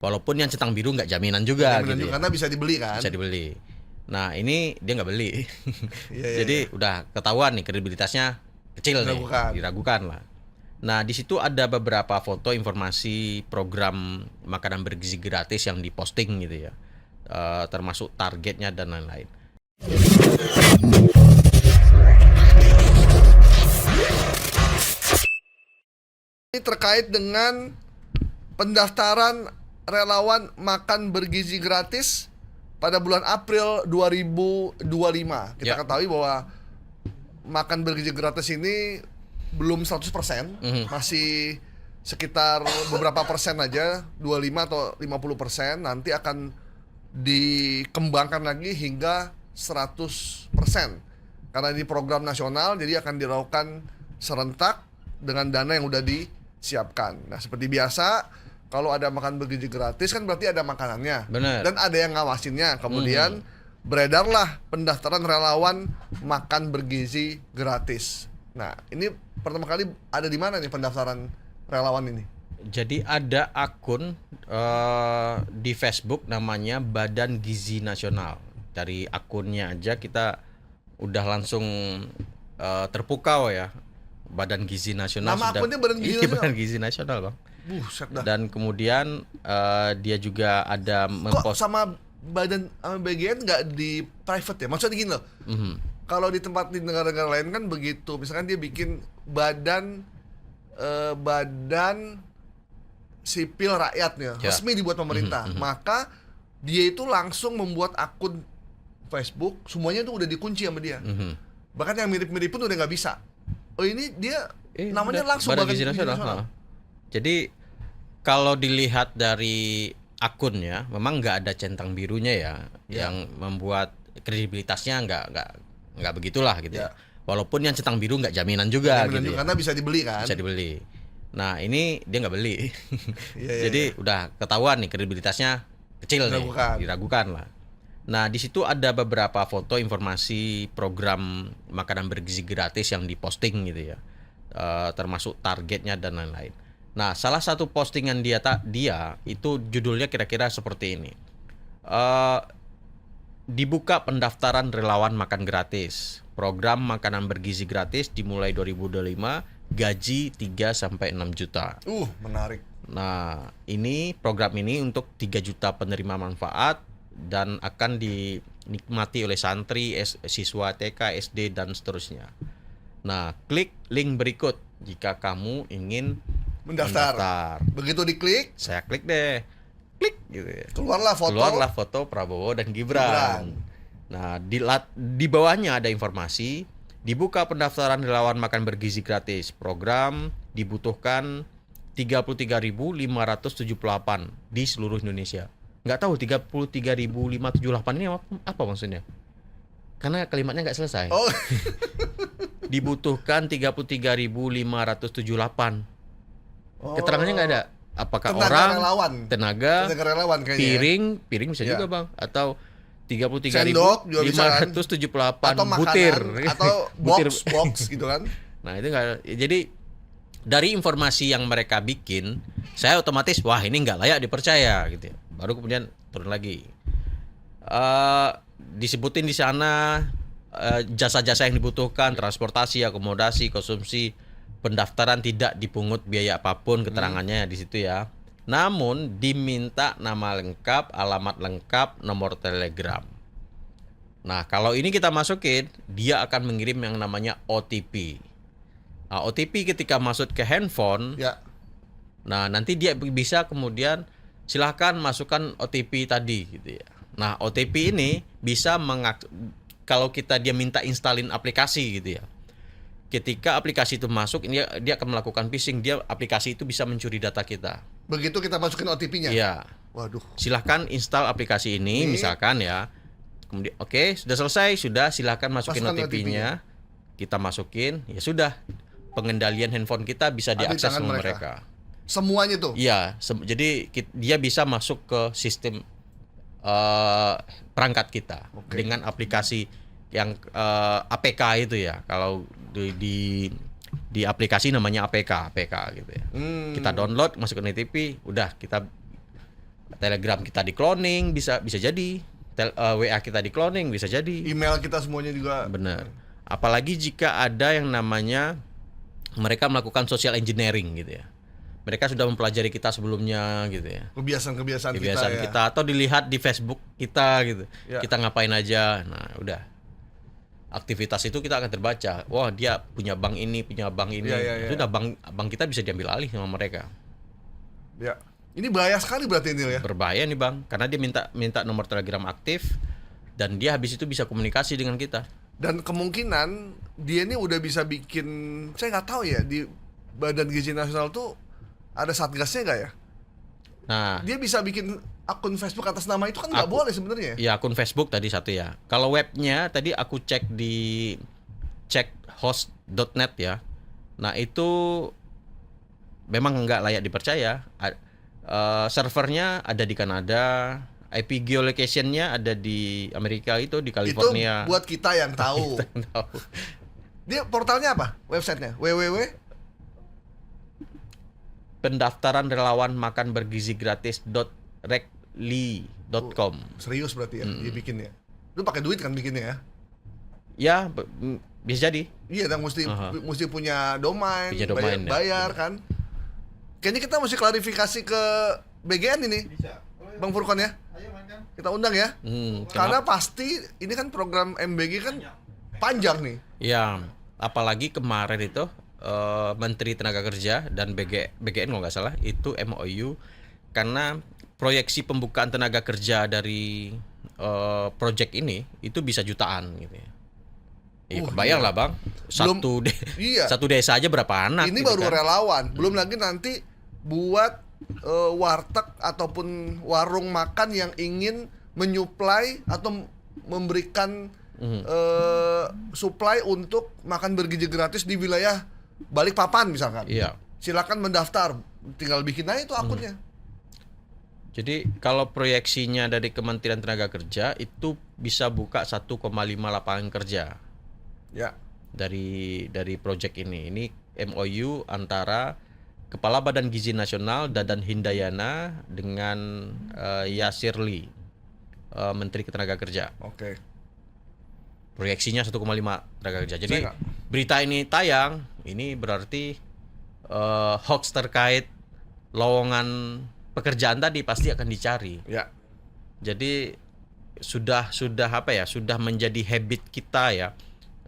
Walaupun yang centang biru nggak jaminan juga gitu ya. Karena bisa dibeli kan? Bisa dibeli. Nah ini dia nggak beli. Iya, Jadi udah ketahuan nih kredibilitasnya kecil Diragukan. nih, diragukan lah. Nah di situ ada beberapa foto informasi program makanan bergizi gratis yang diposting gitu ya. Termasuk targetnya dan lain-lain. Ini terkait dengan pendaftaran relawan makan bergizi gratis pada bulan April 2025. Kita Ya. ketahui bahwa makan bergizi gratis ini belum 100%, masih sekitar beberapa persen aja, 25 atau 50%, nanti akan dikembangkan lagi hingga 100%. Karena ini program nasional, jadi akan dilakukan serentak dengan dana yang udah disiapkan. Nah, seperti biasa, kalau ada makan bergizi gratis kan berarti ada makanannya. Bener. Dan ada yang ngawasinnya. Kemudian beredarlah pendaftaran relawan makan bergizi gratis. Nah, ini pertama kali ada di mana nih pendaftaran relawan ini? Jadi ada akun di Facebook namanya Badan Gizi Nasional. Dari akunnya aja kita udah langsung terpukau ya. Badan Gizi Nasional. Nama akunnya Badan Gizi Nasional? Badan Gizi Nasional, Bang. Buset dah. Dan kemudian dia juga ada Kok sama badan BGN nggak di private ya? Maksudnya gini loh. Kalau di tempat di negara-negara lain kan begitu. Misalkan dia bikin badan sipil rakyatnya, Ya. resmi dibuat pemerintah. Maka dia itu langsung membuat akun Facebook, semuanya itu udah dikunci sama dia. Bahkan yang mirip-mirip pun udah nggak bisa. Oh, ini dia namanya langsung Badan Badan Gizi Gizi Nasional. Nasional. Jadi kalau dilihat dari akunnya, memang nggak ada centang birunya ya, yang membuat kredibilitasnya nggak begitulah gitu ya. Walaupun yang centang biru nggak jaminan juga gitu ya. Karena bisa dibeli kan? Bisa dibeli. Nah ini dia nggak beli. Iya, Jadi udah ketahuan nih kredibilitasnya kecil diragukan lah. Nah di situ ada beberapa foto informasi program makanan bergizi gratis yang diposting gitu ya, termasuk targetnya dan lain-lain. Nah salah satu postingan dia itu judulnya kira-kira seperti ini. Dibuka pendaftaran relawan makan gratis. Program makanan bergizi gratis dimulai 2025, gaji 3 sampai 6 juta. Menarik. Nah, ini program ini untuk 3 juta penerima manfaat dan akan dinikmati oleh santri, siswa TK, SD dan seterusnya. Nah, klik link berikut jika kamu ingin mendaftar. Begitu diklik, saya klik deh. Klik gitu ya. Keluarlah foto Prabowo dan Gibran. Nah, di bawahnya ada informasi, dibuka pendaftaran relawan makan bergizi gratis. Program dibutuhkan 33.578 di seluruh Indonesia. Nggak tahu 33.578 ini apa maksudnya? Karena kalimatnya nggak selesai. Oh. Dibutuhkan 33.578. Keterangannya nggak ada. Apakah Tenaga orang, relawan. Tenaga relawan kayaknya. piring bisa juga bang, atau Sendok juga bisa kan? 33.578 atau butir makanan, atau box gitu kan. Nah itu nggak, jadi dari informasi yang mereka bikin, saya otomatis wah ini nggak layak dipercaya gitu ya. Baru kemudian turun lagi, disebutin di sana jasa-jasa yang dibutuhkan, transportasi, akomodasi, konsumsi, pendaftaran tidak dipungut biaya apapun, keterangannya di situ ya. Namun diminta nama lengkap, alamat lengkap, nomor telegram. Nah, kalau ini kita masukin, dia akan mengirim yang namanya OTP. Nah, OTP ketika masuk ke handphone, nah nanti dia bisa kemudian silahkan masukkan OTP tadi gitu ya. Nah, OTP ini bisa kalau dia minta instalin aplikasi gitu ya. Ketika aplikasi itu masuk, dia akan melakukan phishing. Aplikasi itu bisa mencuri data kita. Begitu kita masukin OTP-nya? Iya. Waduh. Silahkan install aplikasi ini, misalkan ya. Kemudian sudah selesai, silahkan masukin OTP-nya. Kita masukin, ya sudah. Pengendalian handphone kita bisa diakses oleh mereka. Semuanya tuh? Iya. Jadi dia bisa masuk ke sistem perangkat kita dengan aplikasi yang APK itu ya. Kalau di aplikasi namanya APK gitu ya. Kita download, masukin OTP, udah kita Telegram kita di cloning bisa jadi. WA kita di cloning bisa jadi. Email kita semuanya juga. Benar. Apalagi jika ada yang namanya mereka melakukan social engineering gitu ya. Mereka sudah mempelajari kita sebelumnya gitu ya. Kebiasaan kita atau dilihat di Facebook kita gitu. Ya. Kita ngapain aja. Nah, udah. Aktivitas itu kita akan terbaca. Wah, dia punya bank ini, punya bank ini. Sudah bank kita bisa diambil alih sama mereka. Ya. Ini bahaya sekali berarti ini ya. Berbahaya nih Bang, karena dia minta nomor Telegram aktif dan dia habis itu bisa komunikasi dengan kita. Dan kemungkinan dia ini udah bisa bikin, saya nggak tahu ya, di Badan Gizi Nasional tuh ada satgasnya nggak ya? Nah, dia bisa bikin akun Facebook atas nama itu kan nggak boleh sebenarnya. Ya akun Facebook tadi satu ya. Kalau webnya tadi aku cek di checkhost.net ya. Nah itu memang nggak layak dipercaya. Servernya ada di Kanada, IP geolocation-nya ada di Amerika itu di California. Itu buat kita yang tahu. Dia portalnya apa? Websitenya? Pendaftaran relawan makan bergizi gratis.recli.com. Serius berarti ya dia bikinnya. Lu pakai duit kan bikinnya ya? Ya, bisa jadi. Iya, dan mesti punya domain, bayar ya. Kan. Kayaknya kita mesti klarifikasi ke BGN ini. Bisa. Bang Furqan ya. Ayo kan. Kita undang ya. Karena pasti ini kan program MBG kan panjang nih. Ya, apalagi kemarin itu Menteri Tenaga Kerja dan BGN kalau nggak salah itu MOU karena proyeksi pembukaan tenaga kerja dari project ini itu bisa jutaan gitu ya. Iya, kebayang lah Bang. Satu desa aja berapa anak. Ini gitu baru kan. relawan. Belum lagi nanti buat warteg ataupun warung makan yang ingin menyuplai atau memberikan supply untuk makan bergizi gratis di wilayah Balikpapan misalkan. Iya. Silakan mendaftar, tinggal bikin aja itu akunnya. Jadi kalau proyeksinya dari Kementerian Tenaga Kerja itu bisa buka 1,5 lapangan kerja. Ya. Dari project ini MOU antara Kepala Badan Gizi Nasional Dadan Hindayana dengan Yasir Lee, Menteri Tenaga Kerja. Oke. Proyeksinya 1,5 tenaga kerja. Jadi berita ini tayang, ini berarti hoax terkait lowongan pekerjaan tadi pasti akan dicari. Ya. Jadi sudah menjadi habit kita ya.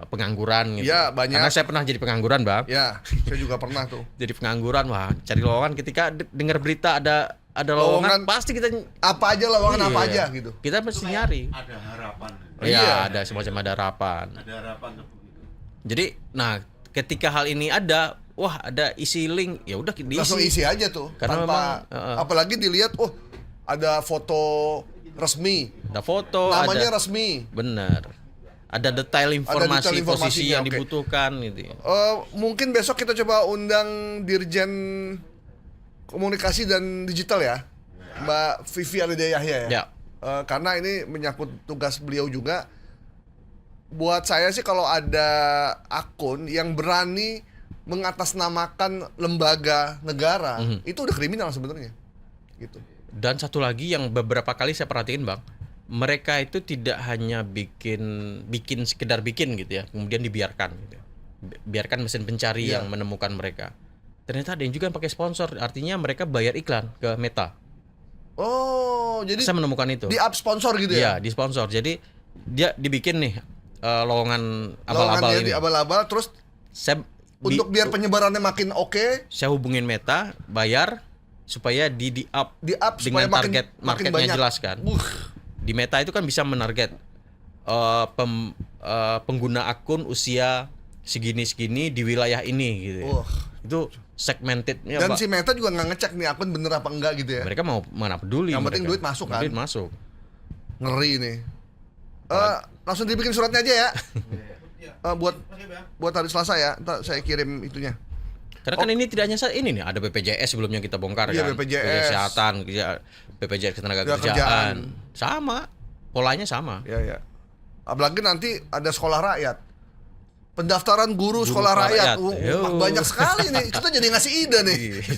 Pengangguran gitu. Ya, banyak. Karena saya pernah jadi pengangguran, Bang. Ya, saya juga pernah tuh. Jadi pengangguran, wah, cari lowongan ketika dengar berita ada lowongan pasti kita apa aja lowongan apa aja gitu. Kita mesti nyari. Ada harapan. Iya, ada semacam ada harapan. Ada harapan begitu. Jadi, nah, ketika hal ini ada, wah, ada isi link, ya udah diisi. Langsung isi aja tuh. Karena tanpa apalagi dilihat, ada foto resmi. Ada foto, namanya resmi. Benar. Ada detail informasi posisi yang dibutuhkan gitu. Mungkin besok kita coba undang Dirjen Komunikasi dan Digital ya, Mbak Vivi Alida Yahya ya. Karena ini menyangkut tugas beliau juga. Buat saya sih kalau ada akun yang berani mengatasnamakan lembaga negara, itu udah kriminal sebenarnya. Gitu. Dan satu lagi yang beberapa kali saya perhatiin, Bang, mereka itu tidak hanya bikin sekedar bikin gitu ya, kemudian dibiarkan gitu. Biarkan mesin pencari yang menemukan mereka. Ternyata ada yang juga pakai sponsor, artinya mereka bayar iklan ke Meta. Oh, jadi saya menemukan itu. Di up sponsor gitu ya? Iya, di sponsor. Jadi dia dibikin nih lowongan abal-abal ini. Abal-abal, terus untuk biar penyebarannya makin oke, saya hubungin Meta, bayar supaya di up dengan supaya target marketnya jelas kan. Di Meta itu kan bisa menarget pengguna akun usia segini-segini di wilayah ini gitu ya. Itu segmentednya. Dan si Meta juga nggak ngecek nih akun bener apa enggak gitu ya. Mereka mau mana peduli. Yang penting duit masuk kan. Duit masuk. Ngeri nih. Langsung dibikin suratnya aja ya. Buat hari Selasa ya. Ntar saya kirim itunya. Karena kan ini tidak hanya ini nih, ada BPJS sebelumnya kita bongkar kan. BPJS. Kesehatan, BPJS Ketenagakerjaan. Sama, polanya sama. Iya. Apalagi nanti ada sekolah rakyat. Pendaftaran guru sekolah rakyat. Banyak sekali nih. Kita jadi ngasih ide nih.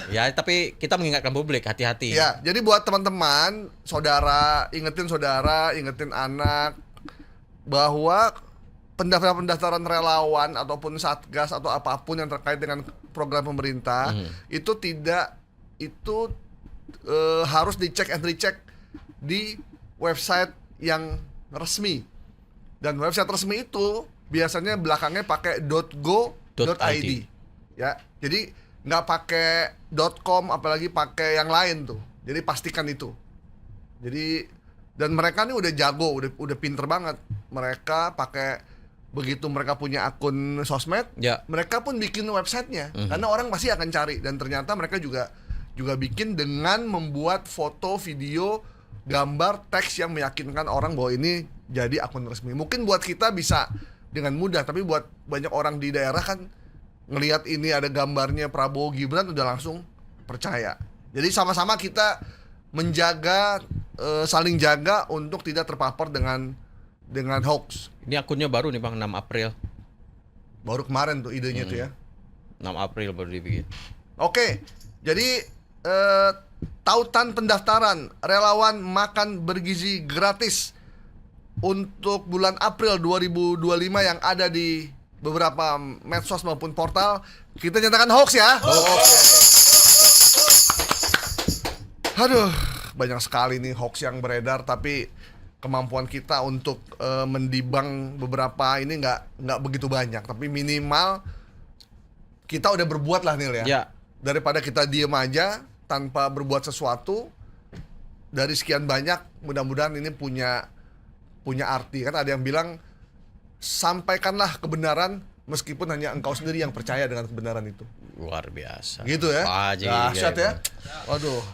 Ya, tapi kita mengingatkan publik hati-hati. Ya, jadi buat teman-teman, ingetin anak bahwa pendaftaran relawan ataupun satgas atau apapun yang terkait dengan program pemerintah itu harus dicek and recheck di website yang resmi. Dan website resmi itu biasanya belakangnya pakai .go.id. Ya, jadi nggak pakai .com apalagi pakai yang lain tuh. Jadi pastikan itu. Jadi dan mereka nih udah jago, udah pinter banget. Mereka pakai begitu mereka punya akun sosmed, mereka pun bikin websitenya karena orang pasti akan cari dan ternyata mereka juga bikin dengan membuat foto, video, gambar, teks yang meyakinkan orang bahwa ini jadi akun resmi. Mungkin buat kita bisa dengan mudah, tapi buat banyak orang di daerah kan ngelihat ini ada gambarnya Prabowo Gibran udah langsung percaya. Jadi sama-sama kita menjaga, saling jaga untuk tidak terpapar dengan hoax. Ini akunnya baru nih Bang, 6 April. Baru kemarin tuh idenya tuh ya. 6 April baru dibikin. Oke, jadi tautan pendaftaran relawan makan bergizi gratis untuk bulan April 2025 yang ada di beberapa medsos maupun portal kita nyatakan hoax ya. Aduh, banyak sekali nih hoax yang beredar, tapi kemampuan kita untuk mendibang beberapa ini nggak begitu banyak, tapi minimal kita udah berbuat lah Nil ya. Daripada kita diem aja tanpa berbuat sesuatu, dari sekian banyak mudah-mudahan ini punya arti. Kan ada yang bilang sampaikanlah kebenaran meskipun hanya engkau sendiri yang percaya dengan kebenaran itu. Luar biasa. Gitu ya. Dahsyat ya. Waduh.